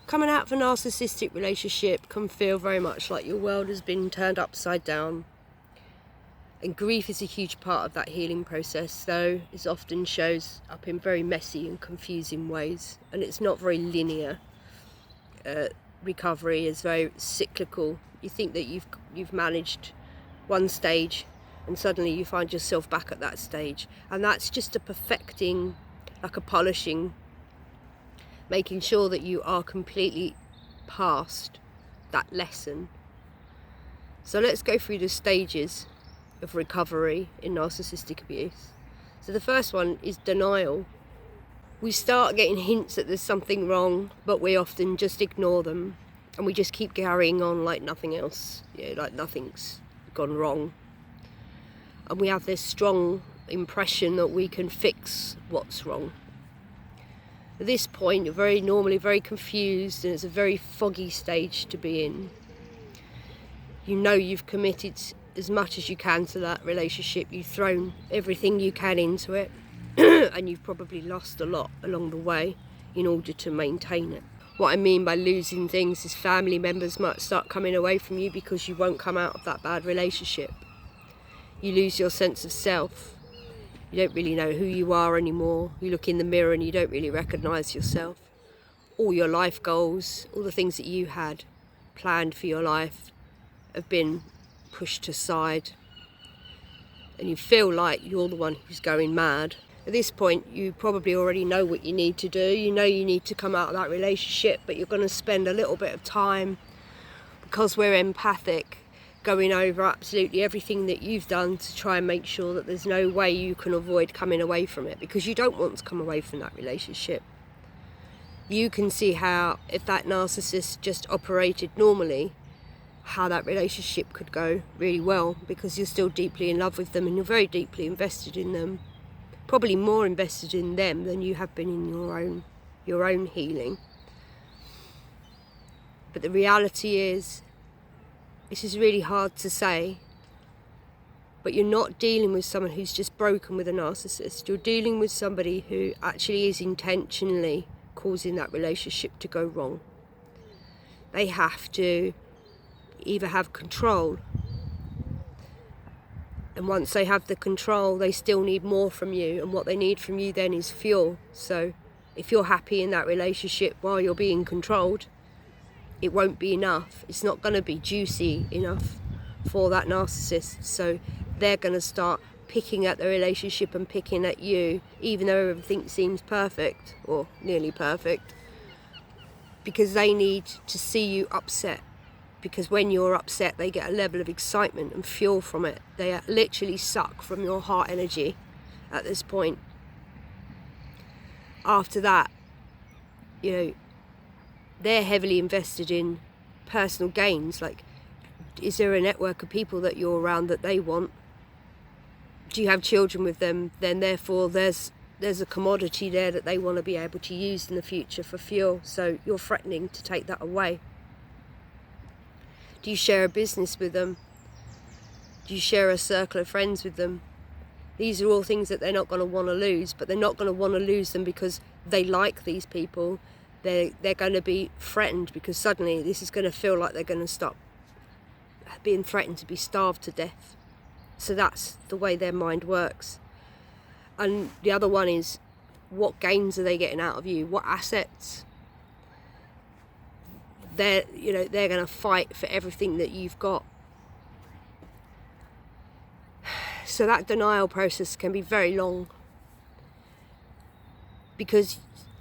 Coming out of a narcissistic relationship can feel very much like your world has been turned upside down. And grief is a huge part of that healing process, though it often shows up in very messy and confusing ways. And it's not very linear. Recovery is very cyclical. You think that you've managed one stage and suddenly you find yourself back at that stage. And that's just a perfecting, like a polishing, making sure that you are completely past that lesson. So let's go through the stages of recovery in narcissistic abuse. So the first one is denial. We start getting hints that there's something wrong, but we often just ignore them and we just keep carrying on like nothing else, like nothing's gone wrong. And we have this strong impression that we can fix what's wrong. At this point, you're normally very confused, and it's a very foggy stage to be in. You know you've committed as much as you can to that relationship. You've thrown everything you can into it, and you've probably lost a lot along the way in order to maintain it. What I mean by losing things is family members might start coming away from you because you won't come out of that bad relationship. You lose your sense of self. You don't really know who you are anymore. You look in the mirror and you don't really recognise yourself. All your life goals, all the things that you had planned for your life have been pushed aside. And you feel like you're the one who's going mad. At this point, you probably already know what you need to do. You know you need to come out of that relationship, but you're going to spend a little bit of time, because we're empathic, going over absolutely everything that you've done to try and make sure that there's no way you can avoid coming away from it, because you don't want to come away from that relationship. You can see how, if that narcissist just operated normally, how that relationship could go really well, because you're still deeply in love with them and you're very deeply invested in them, probably more invested in them than you have been in your own healing. But the reality is, this is really hard to say, but you're not dealing with someone who's just broken with a narcissist. You're dealing with somebody who actually is intentionally causing that relationship to go wrong. They have to either have control, and once they have the control, they still need more from you, and what they need from you then is fuel. So if you're happy in that relationship while you're being controlled, it won't be enough. It's not going to be juicy enough for that narcissist. So they're going to start picking at the relationship and picking at you, even though everything seems perfect or nearly perfect, because they need to see you upset. Because when you're upset, they get a level of excitement and fuel from it. They literally suck from your heart energy at this point. After that, they're heavily invested in personal gains. Like, is there a network of people that you're around that they want? Do you have children with them? Then therefore there's a commodity there that they want to be able to use in the future for fuel. So you're threatening to take that away. Do you share a business with them? Do you share a circle of friends with them? These are all things that they're not going to want to lose, but they're not going to want to lose them because they like these people. They're going to be threatened, because suddenly this is going to feel like they're going to stop being threatened to be starved to death. So that's the way their mind works. And the other one is, what gains are they getting out of you? What assets? They're going to fight for everything that you've got. So that denial process can be very long, because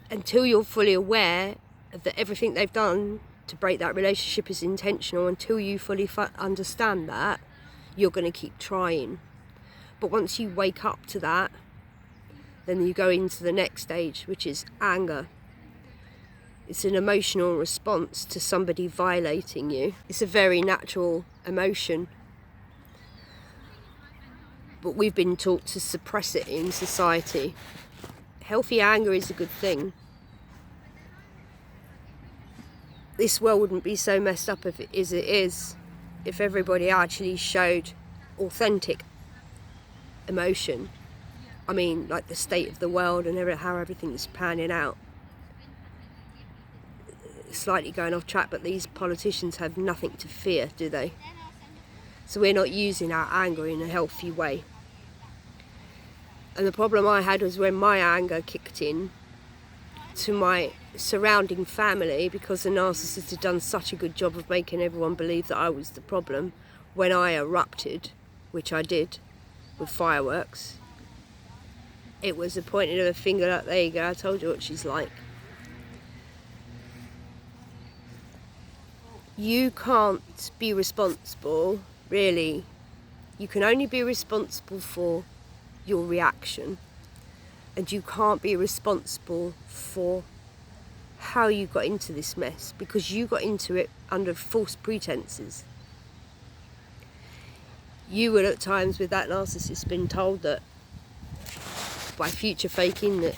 until you're fully aware that everything they've done to break that relationship is intentional, until you fully understand that, you're going to keep trying. But once you wake up to that, then you go into the next stage, which is anger. It's an emotional response to somebody violating you. It's a very natural emotion, but we've been taught to suppress it in society. Healthy anger is a good thing. This world wouldn't be so messed up as it is if everybody actually showed authentic emotion. I mean, like the state of the world and how everything is panning out. slightly going off track, but these politicians have nothing to fear, do they? So we're not using our anger in a healthy way. And the problem I had was when my anger kicked in to my surrounding family, because the narcissist had done such a good job of making everyone believe that I was the problem. When I erupted, which I did with fireworks, it was a pointing of a finger like, there you go, I told you what she's like. You can't be responsible, really. You can only be responsible for your reaction, and you can't be responsible for how you got into this mess, because you got into it under false pretenses. You would at times with that narcissist been told that by future faking that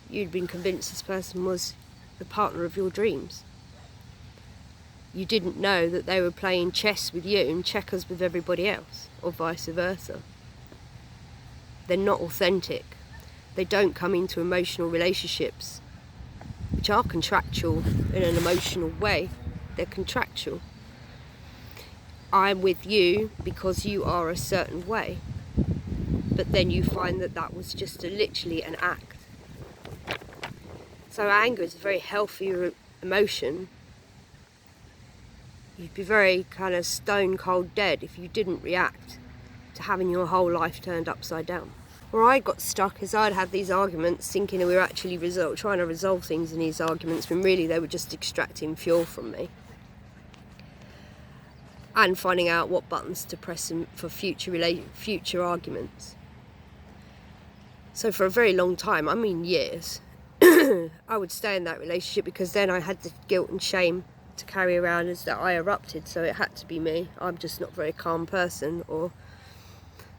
you'd been convinced this person was the partner of your dreams. You didn't know that they were playing chess with you and checkers with everybody else, or vice versa. They're not authentic. They don't come into emotional relationships, which are contractual in an emotional way. They're contractual. I'm with you because you are a certain way. But then you find that that was just literally an act. So anger is a very healthy emotion. You'd be very kind of stone cold dead if you didn't react to having your whole life turned upside down. Where I got stuck is I'd have these arguments thinking that we were actually trying to resolve things in these arguments, when really they were just extracting fuel from me. And finding out what buttons to press for future arguments. So for a very long time, I mean years, I would stay in that relationship, because then I had the guilt and shame to carry around as that I erupted, so it had to be me. I'm just not a very calm person, or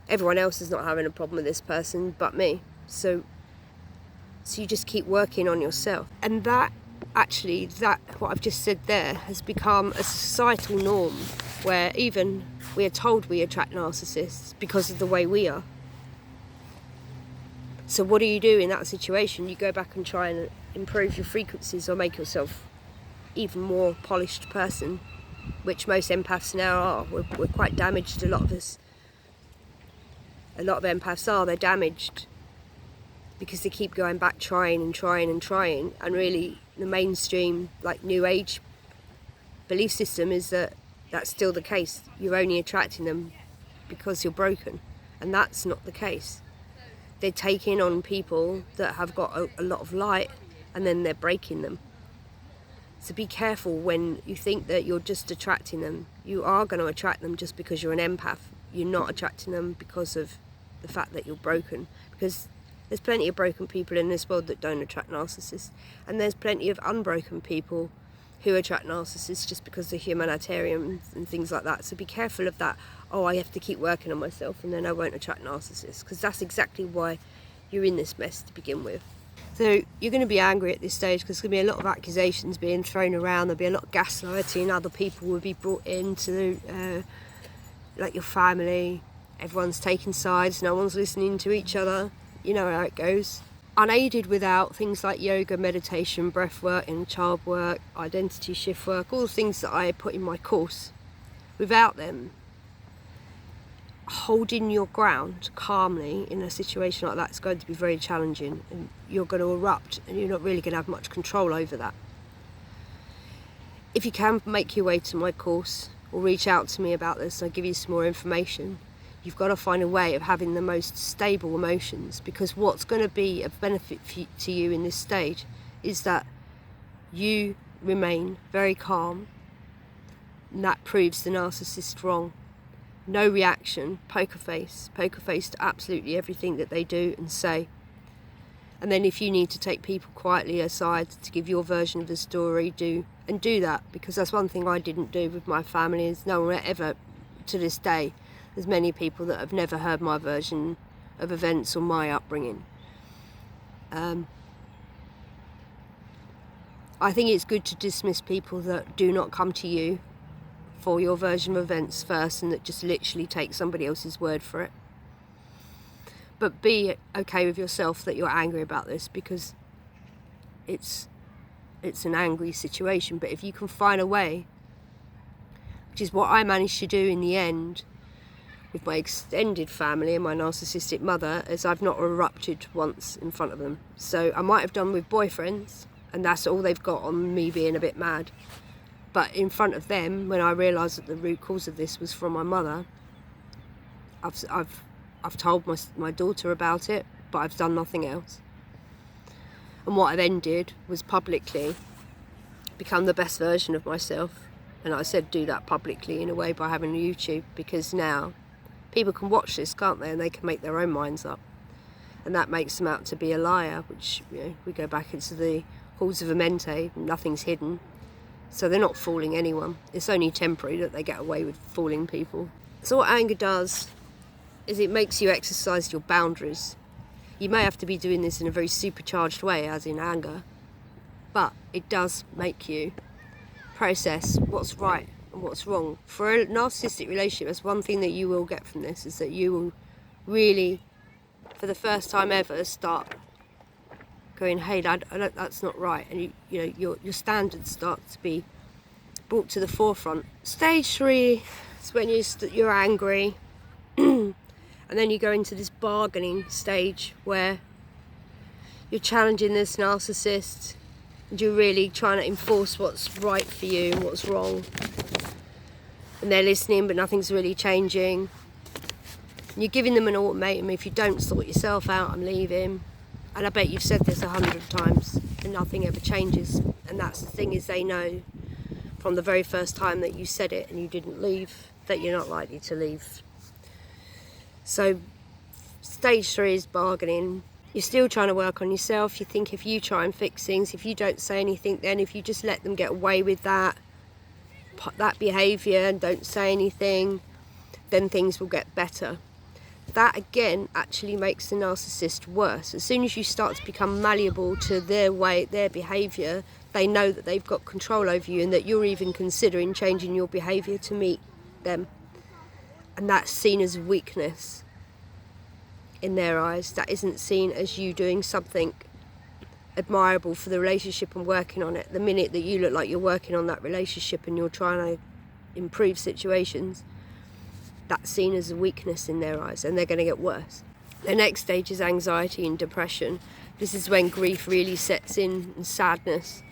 everyone else is not having a problem with this person but me. So you just keep working on yourself. And that what I've just said there has become a societal norm, where even we are told we attract narcissists because of the way we are. So what do you do in that situation? You go back and try and improve your frequencies, or make yourself even more polished person, which most empaths now are. We're quite damaged, a lot of us. A lot of empaths are. They're damaged because they keep going back trying, and really the mainstream, like New Age belief system is that that's still the case. You're only attracting them because you're broken, and that's not the case. They're taking on people that have got a lot of light, and then they're breaking them. So be careful when you think that you're just attracting them. You are going to attract them just because you're an empath. You're not attracting them because of the fact that you're broken, because there's plenty of broken people in this world that don't attract narcissists, and there's plenty of unbroken people who attract narcissists just because they're humanitarian and things like that. So be careful of that. Oh, I have to keep working on myself and then I won't attract narcissists, because that's exactly why you're in this mess to begin with. So you're going to be angry at this stage because there's going to be a lot of accusations being thrown around. There'll be a lot of gaslighting. Other people will be brought into like your family. Everyone's taking sides. No one's listening to each other. You know how it goes. Unaided without things like yoga, meditation, breath work, inner child work, identity shift work, all the things that I put in my course. Without them, holding your ground calmly in a situation like that is going to be very challenging, and you're going to erupt, and you're not really going to have much control over that. If you can make your way to my course or reach out to me about this, I'll give you some more information. You've got to find a way of having the most stable emotions, because what's going to be of benefit to you in this stage is that you remain very calm, and that proves the narcissist wrong. No reaction, poker face to absolutely everything that they do and say. And then if you need to take people quietly aside to give your version of the story, do that, because that's one thing I didn't do with my family. Is no one ever, to this day, there's many people that have never heard my version of events or my upbringing. I think it's good to dismiss people that do not come to you for your version of events first, and that just literally take somebody else's word for it. But be okay with yourself that you're angry about this, because it's it's an angry situation. But if you can find a way, which is what I managed to do in the end with my extended family and my narcissistic mother, is I've not erupted once in front of them. So I might have done with boyfriends, and that's all they've got on me being a bit mad. But in front of them, when I realised that the root cause of this was from my mother, I've told my daughter about it, but I've done nothing else. And what I then did was publicly become the best version of myself. And I said do that publicly in a way by having a YouTube, because now people can watch this, can't they? And they can make their own minds up. And that makes them out to be a liar, which, you know, we go back into the halls of Amente, nothing's hidden. So they're not fooling anyone. It's only temporary that they get away with fooling people. So what anger does is it makes you exercise your boundaries. You may have to be doing this in a very supercharged way, as in anger, but it does make you process what's right and what's wrong. For a narcissistic relationship, that's one thing that you will get from this, is that you will really, for the first time ever, start going, hey, that's not right. And you know, your standards start to be brought to the forefront. Stage 3 is when you're angry. And then you go into this bargaining stage where you're challenging this narcissist and you're really trying to enforce what's right for you and what's wrong. And they're listening, but nothing's really changing. And you're giving them an ultimatum: if you don't sort yourself out, I'm leaving. And I bet you've said this 100 times and nothing ever changes. And that's the thing, is they know from the very first time that you said it and you didn't leave, that you're not likely to leave. So stage 3 is bargaining. You're still trying to work on yourself. You think if you try and fix things, if you don't say anything, then if you just let them get away with that behaviour and don't say anything, then things will get better. That again actually makes the narcissist worse. As soon as you start to become malleable to their way, their behaviour, they know that they've got control over you and that you're even considering changing your behaviour to meet them. And that's seen as weakness in their eyes. That isn't seen as you doing something admirable for the relationship and working on it. The minute that you look like you're working on that relationship and you're trying to improve situations, that's seen as a weakness in their eyes, and they're going to get worse. The next stage is anxiety and depression. This is when grief really sets in, and sadness.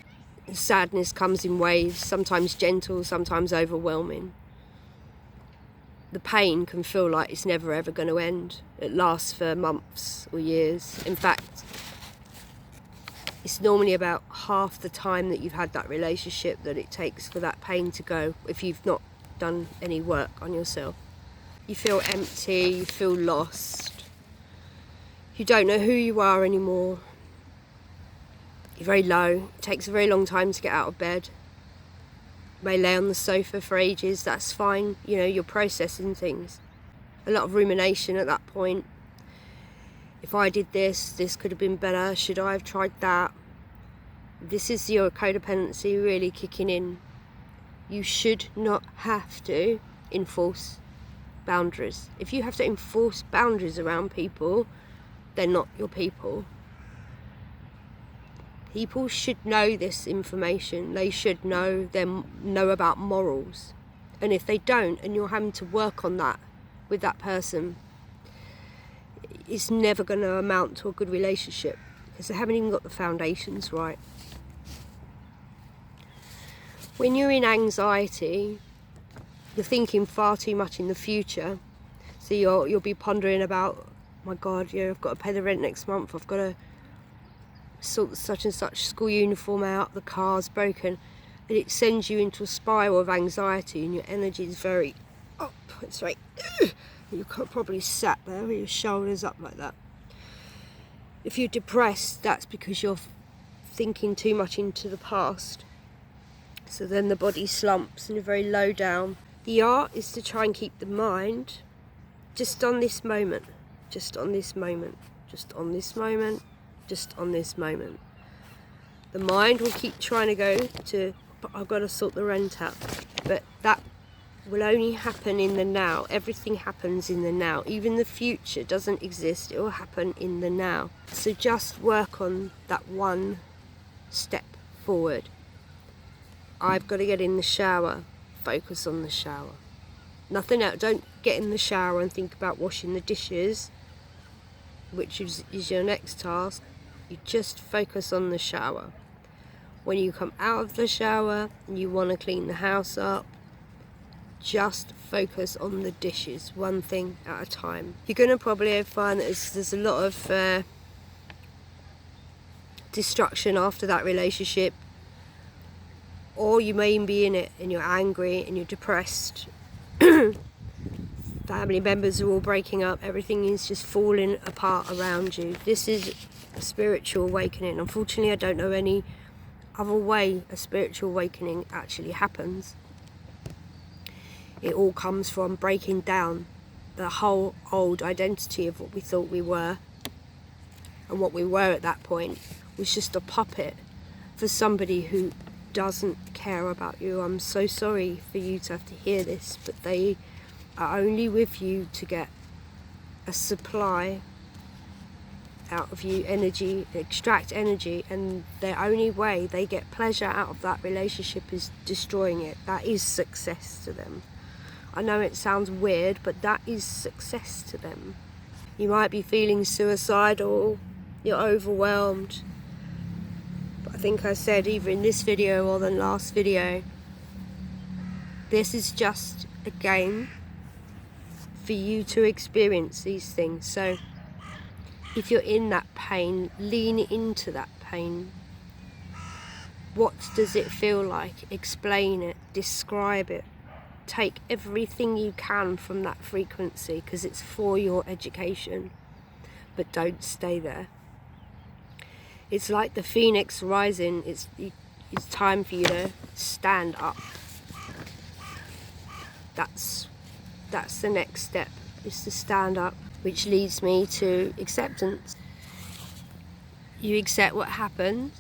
Sadness comes in waves, sometimes gentle, sometimes overwhelming. The pain can feel like it's never ever going to end. It lasts for months or years. In fact, it's normally about half the time that you've had that relationship that it takes for that pain to go, if you've not done any work on yourself. You feel empty, you feel lost. You don't know who you are anymore. You're very low. It takes a very long time to get out of bed. You may lay on the sofa for ages, that's fine. You know, you're processing things. A lot of rumination at that point. If I did this, this could have been better. Should I have tried that? This is your codependency really kicking in. You should not have to enforce boundaries. If you have to enforce boundaries around people, they're not your people. People should know this information. They should know about morals. And if they don't, and you're having to work on that with that person, it's never going to amount to a good relationship, because they haven't even got the foundations right. When you're in anxiety, you're thinking far too much in the future. So you'll be pondering about, my God, you know, I've got to pay the rent next month. I've got to sort such and such school uniform out. The car's broken, and it sends you into a spiral of anxiety, and your energy is very up. It's like you probably sat there with your shoulders up like that. If you're depressed, that's because you're thinking too much into the past. So then the body slumps and you're very low down. The art is to try and keep the mind just on this moment, just on this moment, just on this moment, just on this moment. The mind will keep trying to go to, but I've got to sort the rent out. But that will only happen in the now. Everything happens in the now. Even the future doesn't exist. It will happen in the now. So just work on that one step forward. I've got to get in the shower. Focus on the shower. Nothing else. Don't get in the shower and think about washing the dishes, which is your next task. You just focus on the shower. When you come out of the shower and you want to clean the house up, just focus on the dishes, one thing at a time. You're going to probably find that there's a lot of destruction after that relationship, or you may even be in it and you're angry and you're depressed. Family members are all breaking up, everything is just falling apart around you. This is a spiritual awakening. Unfortunately, I don't know any other way a spiritual awakening actually happens. It all comes from breaking down the whole old identity of what we thought we were. And what we were at that point was just a puppet for somebody who doesn't care about you. I'm so sorry for you to have to hear this, but they are only with you to get a supply out of you, energy, extract energy, and the only way they get pleasure out of that relationship is destroying it. That is success to them. I know it sounds weird, but that is success to them. You might be feeling suicidal, you're overwhelmed, but I think I said either in this video or the last video, this is just a game for you to experience these things. So if you're in that pain, lean into that pain. What does it feel like? Explain it, describe it. Take everything you can from that frequency, because it's for your education, but don't stay there. It's like the phoenix rising. It's time for you to stand up. That's the next step, is to stand up, which leads me to acceptance. You accept what happened.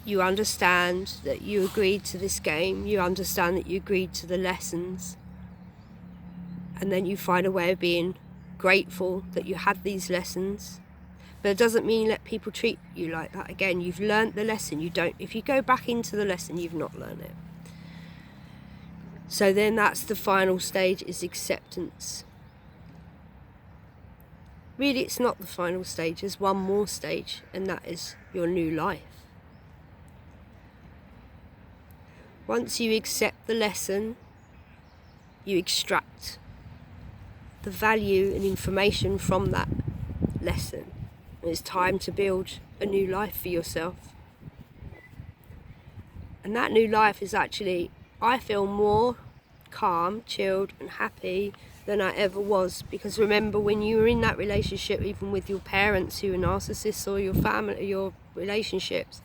You understand that you agreed to this game. You understand that you agreed to the lessons. And then you find a way of being grateful that you had these lessons. But it doesn't mean let people treat you like that again. You've learnt the lesson. If you go back into the lesson, you've not learned it. So then that's the final stage, is acceptance. Really, it's not the final stage. There's one more stage, and that is your new life. Once you accept the lesson, you extract the value and information from that lesson. And it's time to build a new life for yourself. And that new life is actually, I feel more calm, chilled and happy than I ever was. Because remember, when you were in that relationship, even with your parents who are narcissists, or your family, your relationships,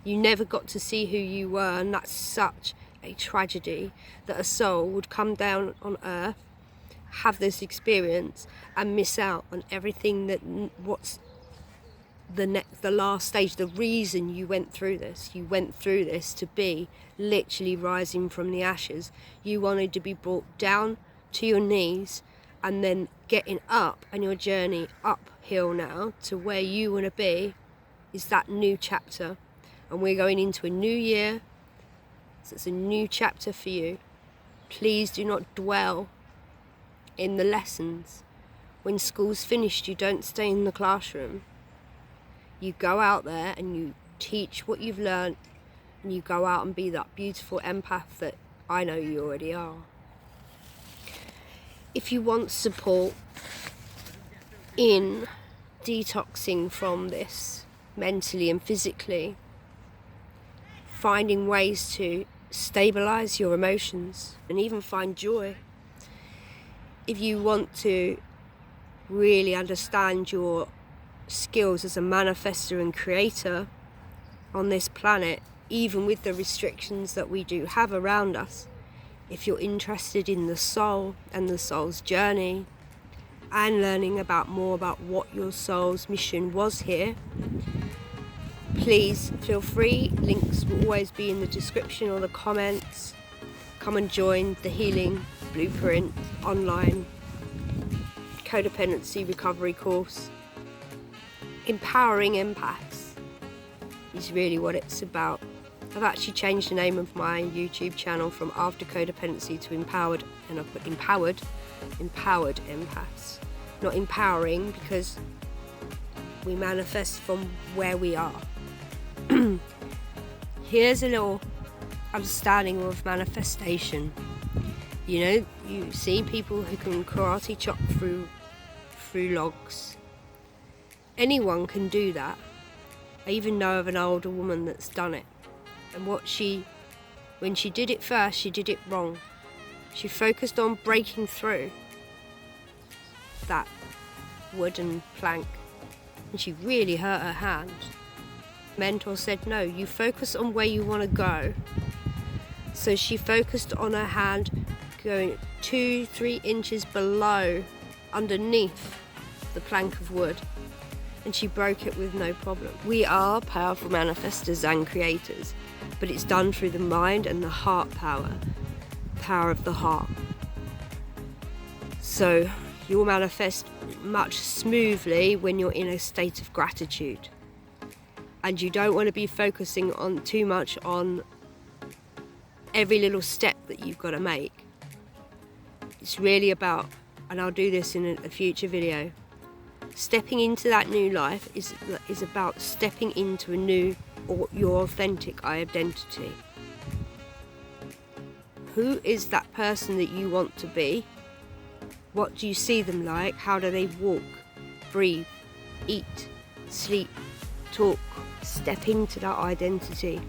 you never got to see who you were. And that's such a tragedy, that a soul would come down on earth, have this experience and miss out on everything that what's the last stage, the reason you went through this. You went through this to be literally rising from the ashes. You wanted to be brought down to your knees and then getting up, and your journey uphill now to where you want to be is that new chapter. And we're going into a new year, so it's a new chapter for you. Please do not dwell in the lessons. When school's finished, you don't stay in the classroom. You go out there and you teach what you've learned, and you go out and be that beautiful empath that I know you already are. If you want support in detoxing from this mentally and physically, finding ways to stabilize your emotions and even find joy, if you want to really understand your skills as a manifestor and creator on this planet, even with the restrictions that we do have around us, if you're interested in the soul and the soul's journey and learning more about what your soul's mission was here, please feel free. Links will always be in the description or the comments. Come and join the Healing Blueprint online codependency recovery course. Empowering empaths is really what it's about. I've actually changed the name of my YouTube channel from After Codependency to Empowered, and I've put empowered empaths. Not empowering, because we manifest from where we are. Here's a little understanding of manifestation. You know, you see people who can karate chop through logs. Anyone can do that. I even know of an older woman that's done it. And when she did it first, she did it wrong. She focused on breaking through that wooden plank, and she really hurt her hand. Mentor said, no, you focus on where you want to go. So she focused on her hand going 2-3 inches below, underneath the plank of wood, and she broke it with no problem. We are powerful manifestors and creators, but it's done through the mind and the heart power of the heart. So you'll manifest much smoothly when you're in a state of gratitude, and you don't want to be focusing on too much on every little step that you've got to make. It's really about, and I'll do this in a future video, stepping into that new life is about stepping into a new, or your authentic identity. Who is that person that you want to be? What do you see them like? How do they walk, breathe, eat, sleep, talk? Step into that identity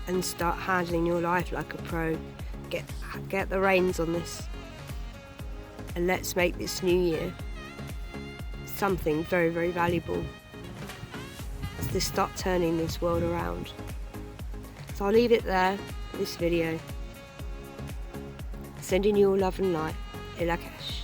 and start handling your life like a pro. Get the reins on this, and let's make this new year something very, very valuable to start turning this world around. So I'll leave it there for this video. Sending you all love and light. Ilakesh.